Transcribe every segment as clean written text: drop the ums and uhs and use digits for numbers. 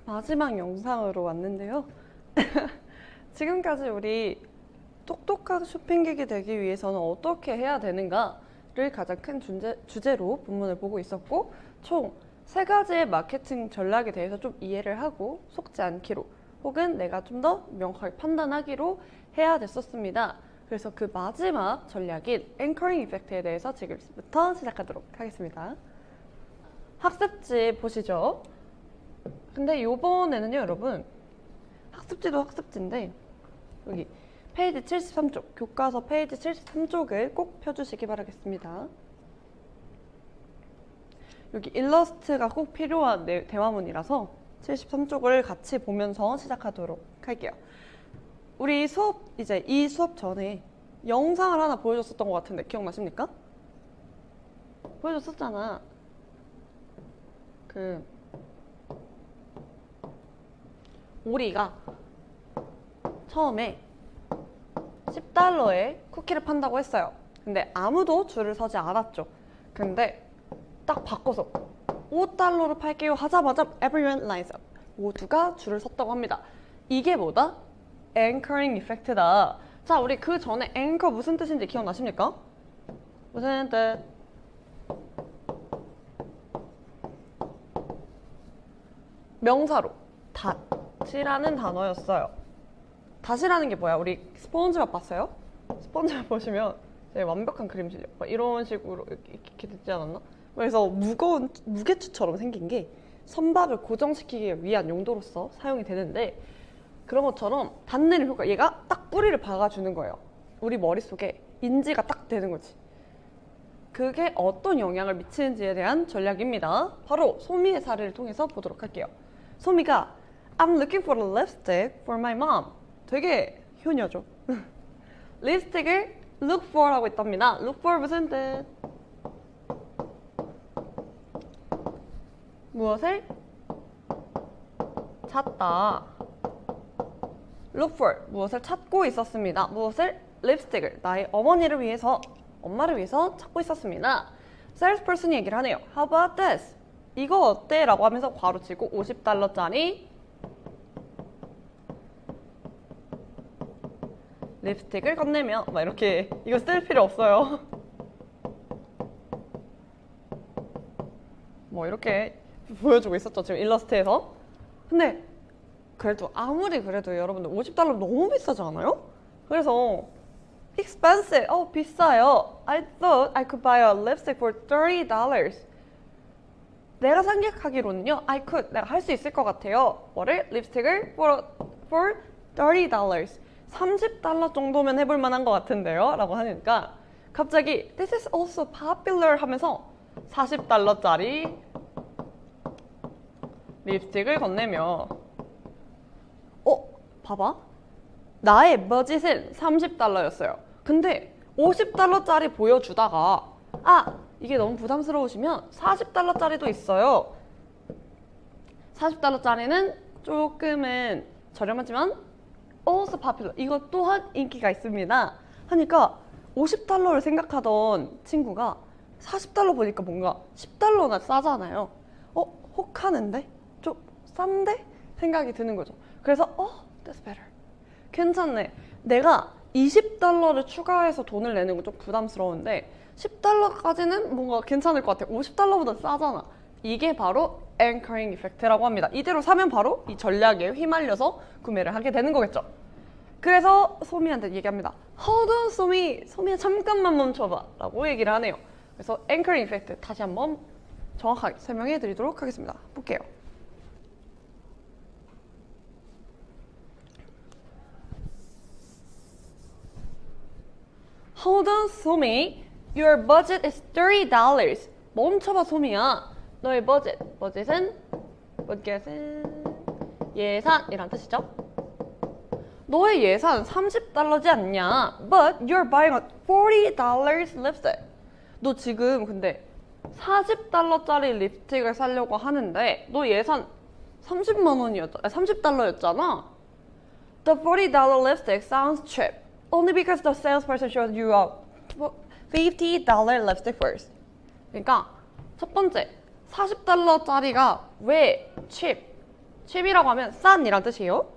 마지막 영상으로 왔는데요. 지금까지 우리 똑똑한 쇼핑객이 되기 위해서는 어떻게 해야 되는가를 가장 큰 주제로 본문을 보고 있었고, 총 3가지의 마케팅 전략에 대해서 좀 이해를 하고 속지 않기로, 혹은 내가 좀 더 명확하게 판단하기로 해야 됐었습니다. 그래서 그 마지막 전략인 앵커링 이펙트에 대해서 지금부터 시작하도록 하겠습니다. 학습지 보시죠. 근데 요번에는요, 여러분, 학습지도 학습지인데 여기 페이지 73쪽, 교과서 페이지 73쪽을 꼭 펴주시기 바라겠습니다. 여기 일러스트가 꼭 필요한 대화문이라서 73쪽을 같이 보면서 시작하도록 할게요. 우리 수업, 이제 이 수업 전에 영상을 하나 보여줬었던 것 같은데 기억나십니까? 보여줬었잖아. 우리가 처음에 10달러에 쿠키를 판다고 했어요. 근데 아무도 줄을 서지 않았죠. 근데 딱 바꿔서 5달러로 팔게요 하자마자 everyone lines up. 모두가 줄을 섰다고 합니다. 이게 뭐다? anchoring effect다. 자, 우리 그 전에 anchor 무슨 뜻인지 기억나십니까? 무슨 뜻? 명사로 닷이라는 단어였어요. 닷이라는 게 뭐야? 우리 스폰지밥 봤어요? 스폰지밥 보시면 되게 완벽한 그림이죠. 이런 식으로 이렇게 되지 않았나? 그래서 무거운 무게추처럼 생긴 게 선박을 고정시키기 위한 용도로서 사용이 되는데, 그런 것처럼 닿는 효과, 얘가 딱 뿌리를 박아주는 거예요. 우리 머릿속에 인지가 딱 되는 거지. 그게 어떤 영향을 미치는지에 대한 전략입니다. 바로 소미의 사례를 통해서 보도록 할게요. 소미가 I'm looking for a lipstick for my mom. 되게 효녀죠. 립스틱을 look for 하고 있답니다. look for 무슨 뜻? 무엇을 찾다. look for, 무엇을 찾고 있었습니다. 무엇을? 립스틱을 나의 어머니를 위해서, 엄마를 위해서 찾고 있었습니다. salesperson이 얘기를 하네요. How about this? 이거 어때? 라고 하면서 괄호치고 50달러짜리 립스틱을 건네며 막 이렇게, 이거 쓸 필요 없어요. 뭐 이렇게 보여주고 있었죠, 지금 일러스트에서. 근데 그래도 아무리 그래도 여러분들 50달러 너무 비싸지 않아요? 그래서 expensive, 비싸요. I thought I could buy a lipstick for $30. 내가 생각하기로는요, I could, 내가 할 수 있을 것 같아요. 뭐를? 립스틱을 for $30. 30달러 정도면 해볼 만한 것 같은데요? 라고 하니까 갑자기 This is also popular 하면서 40달러짜리 립스틱을 건네며, 봐봐. 나의 버짓은 30달러였어요. 근데 50달러짜리 보여주다가 이게 너무 부담스러우시면 40달러짜리도 있어요. 40달러짜리는 조금은 저렴하지만 also popular. 이것 또한 인기가 있습니다. 하니까 50달러를 생각하던 친구가 40달러 보니까 뭔가 10달러나 싸잖아요. 혹하는데? 좀 싼데? 생각이 드는 거죠. 그래서 that's better. 괜찮네. 내가 20달러를 추가해서 돈을 내는 건 좀 부담스러운데 10달러까지는 뭔가 괜찮을 것 같아. 50달러보다 싸잖아. 이게 바로 anchoring effect라고 합니다. 이대로 사면 바로 이 전략에 휘말려서 구매를 하게 되는 거겠죠. 그래서 소미한테 얘기합니다. Hold on, 소미야 잠깐만 멈춰봐 라고 얘기를 하네요. 그래서 anchoring effect 다시 한번 정확하게 설명해 드리도록 하겠습니다. 볼게요. Hold on, 소미. Your budget is $30. 멈춰봐, 소미야. 너의 버짓은 예산이란 뜻이죠. 너의 예산 30달러지 않냐? But you're buying a $40 lipstick. 너 지금 근데 40달러짜리 립스틱을 사려고 하는데 너 예산 30달러였잖아. The $40 lipstick sounds cheap. Only because the salesperson showed you a $50 lipstick first. 그러니까 첫 번째, 40달러짜리가 왜 cheap, cheap이라고 하면 싼이란 뜻이에요.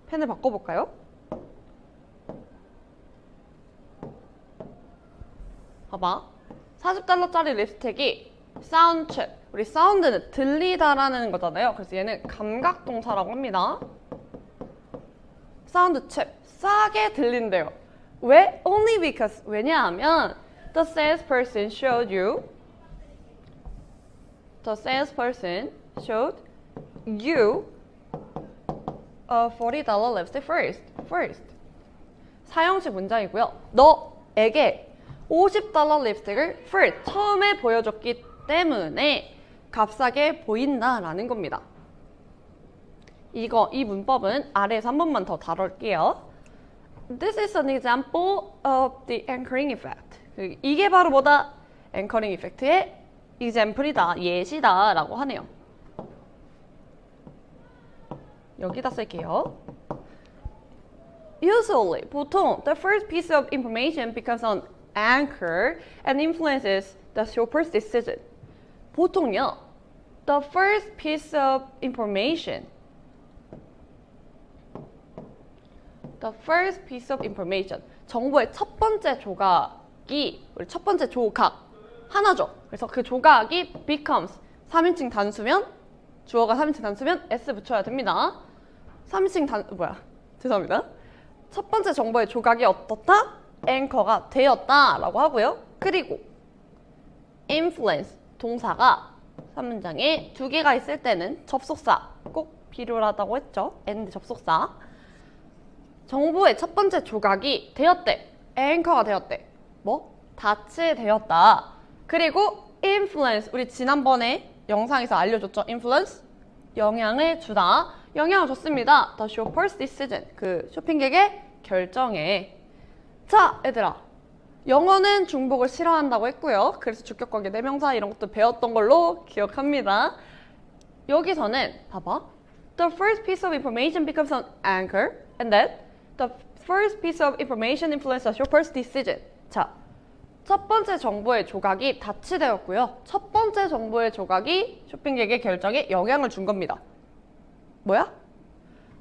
펜을 바꿔볼까요? 봐봐. 40달러짜리 립스틱이 sound cheap. 우리 사운드는 들리다라는 거잖아요. 그래서 얘는 감각동사라고 합니다. sound cheap. 싸게 들린대요. 왜? Only because. 왜냐하면 the salesperson showed you a $40 lipstick first. 사형식 문장이고요. 너에게 $50 립스틱을 first, 처음에 보여줬기 때문에 값싸게 보인다라는 겁니다. 이 문법은 아래에서 한 번만 더 다룰게요. This is an example of the anchoring effect. 이게 바로 뭐다? anchoring effect의 example이다, 예시다 라고 하네요. 여기다 쓸게요. Usually, 보통 the first piece of information becomes an anchor and influences the shopper's decision. 보통요, the first piece of information, 정보의 첫 번째 조각이, 우리 첫 번째 조각 하나죠. 그래서 그 조각이 becomes, 3인칭 단수면, 주어가 3인칭 단수면 s 붙여야 됩니다. 3인칭 죄송합니다. 첫 번째 정보의 조각이 어떻다? 앵커가 되었다 라고 하고요. 그리고 influence, 동사가 3문장에 2개가 있을 때는 접속사 꼭 필요하다고 했죠. and 접속사. 정보의 첫 번째 조각이 되었대. 앵커가 되었대. 다치되었다. 그리고 influence, 우리 지난번에 영상에서 알려줬죠. influence, 영향을 주다. 영향을 줬습니다. The shopper's decision, 그 쇼핑객의 결정에. 자, 얘들아. 영어는 중복을 싫어한다고 했고요. 그래서 주격관계 대명사 이런 것도 배웠던 걸로 기억합니다. 여기서는 봐봐. The first piece of information becomes an anchor and then the first piece of information influences the shopper's decision. 자, 첫 번째 정보의 조각이 다치되었고요. 첫 번째 정보의 조각이 쇼핑객의 결정에 영향을 준 겁니다. 뭐야?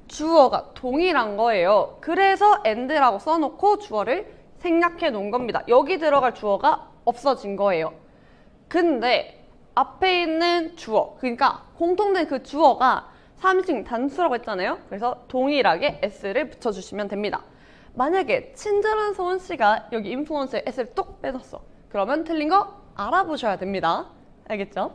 주어가 동일한 거예요. 그래서 and라고 써놓고 주어를 생략해 놓은 겁니다. 여기 들어갈 주어가 없어진 거예요. 근데 앞에 있는 주어, 그러니까 공통된 그 주어가 3인칭 단수라고 했잖아요. 그래서 동일하게 s를 붙여주시면 됩니다. 만약에 친절한 서은 씨가 여기 인플루언서에 s를 뚝 빼놨어. 그러면 틀린 거 알아보셔야 됩니다. 알겠죠?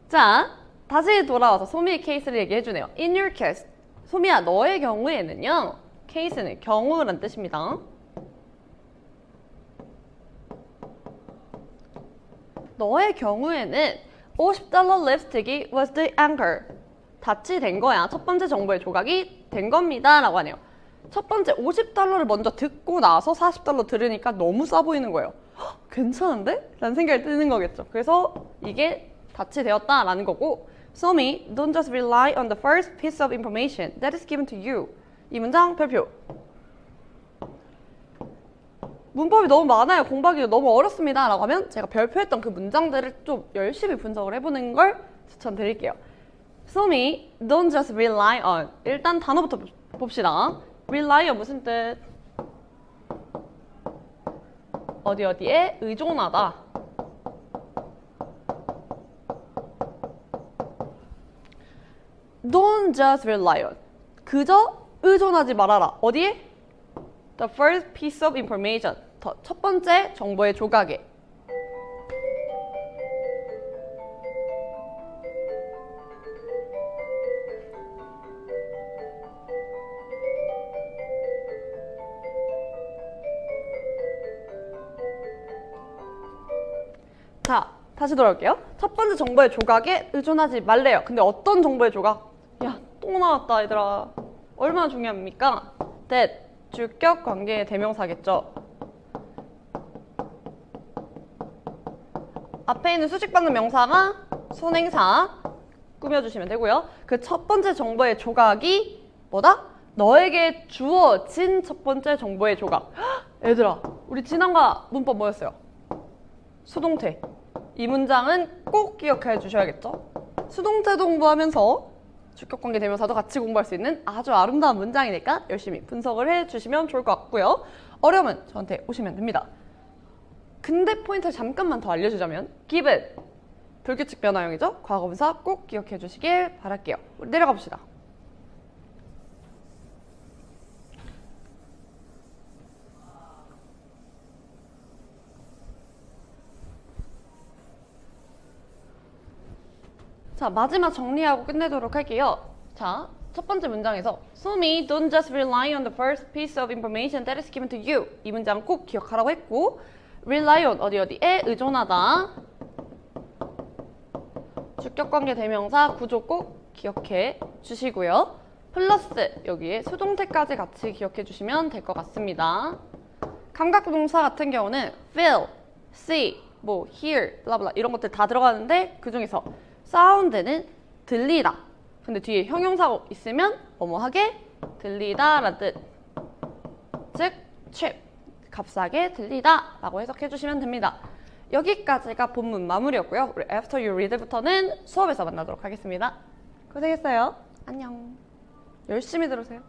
자, 다시 돌아와서 소미의 케이스를 얘기해주네요. In your case, 소미야 너의 경우에는요. 케이스는 경우란 뜻입니다. 너의 경우에는 $50 립스틱이 was the anchor. 다치된 거야. 첫 번째 정보의 조각이 된 겁니다. 라고 하네요. 첫 번째 $50를 먼저 듣고 나서 $40 들으니까 너무 싸 보이는 거예요. 헉, 괜찮은데? 라는 생각이 드는 거겠죠. 그래서 이게 다치되었다 라는 거고, Somi, don't just rely on the first piece of information that is given to you. 이 문장 별표. 문법이 너무 많아요. 공부하기도 너무 어렵습니다. 라고 하면 제가 별표했던 그 문장들을 좀 열심히 분석을 해보는 걸 추천드릴게요. Somi, don't just rely on. 일단 단어부터 봅시다. rely은 무슨 뜻? 어디에 의존하다. Don't just rely on. 그저 의존하지 말아라. 어디에? The first piece of information. 첫 번째 정보의 조각에. 자, 다시 돌아올게요. 첫 번째 정보의 조각에 의존하지 말래요. 근데 어떤 정보의 조각? 야, 또 나왔다 얘들아. 얼마나 중요합니까? that, 주격 관계의 대명사겠죠. 앞에 있는 수식받는 명사가 손행사 꾸며주시면 되고요. 그 첫 번째 정보의 조각이 뭐다? 너에게 주어진 첫 번째 정보의 조각. 헉, 얘들아, 우리 지난과 문법 뭐였어요? 수동태. 이 문장은 꼭 기억해 주셔야겠죠? 수동태도 공부하면서 주격관계 대명사도 같이 공부할 수 있는 아주 아름다운 문장이니까 열심히 분석을 해주시면 좋을 것 같고요. 어려우면 저한테 오시면 됩니다. 근데 포인트를 잠깐만 더 알려주자면 given, 불규칙 변화형이죠. 과거분사 꼭 기억해 주시길 바랄게요. 우리 내려가 봅시다. 자, 마지막 정리하고 끝내도록 할게요. 자, 첫 번째 문장에서 소미, don't just rely on the first piece of information that is given to you. 이 문장 꼭 기억하라고 했고 rely on 어디에 의존하다. 주격관계 대명사 구조 꼭 기억해 주시고요. 플러스 여기에 수동태까지 같이 기억해 주시면 될 것 같습니다. 감각동사 같은 경우는 feel, see, 뭐 hear, 블라블라 이런 것들 다 들어가는데 그 중에서 사운드는 들리다. 근데 뒤에 형용사가 있으면 뭐뭐하게 들리다 라는 뜻. 즉, trip, 값싸게 들리다 라고 해석해 주시면 됩니다. 여기까지가 본문 마무리였고요. 우리 After You Read부터는 수업에서 만나도록 하겠습니다. 고생했어요. 안녕. 열심히 들으세요.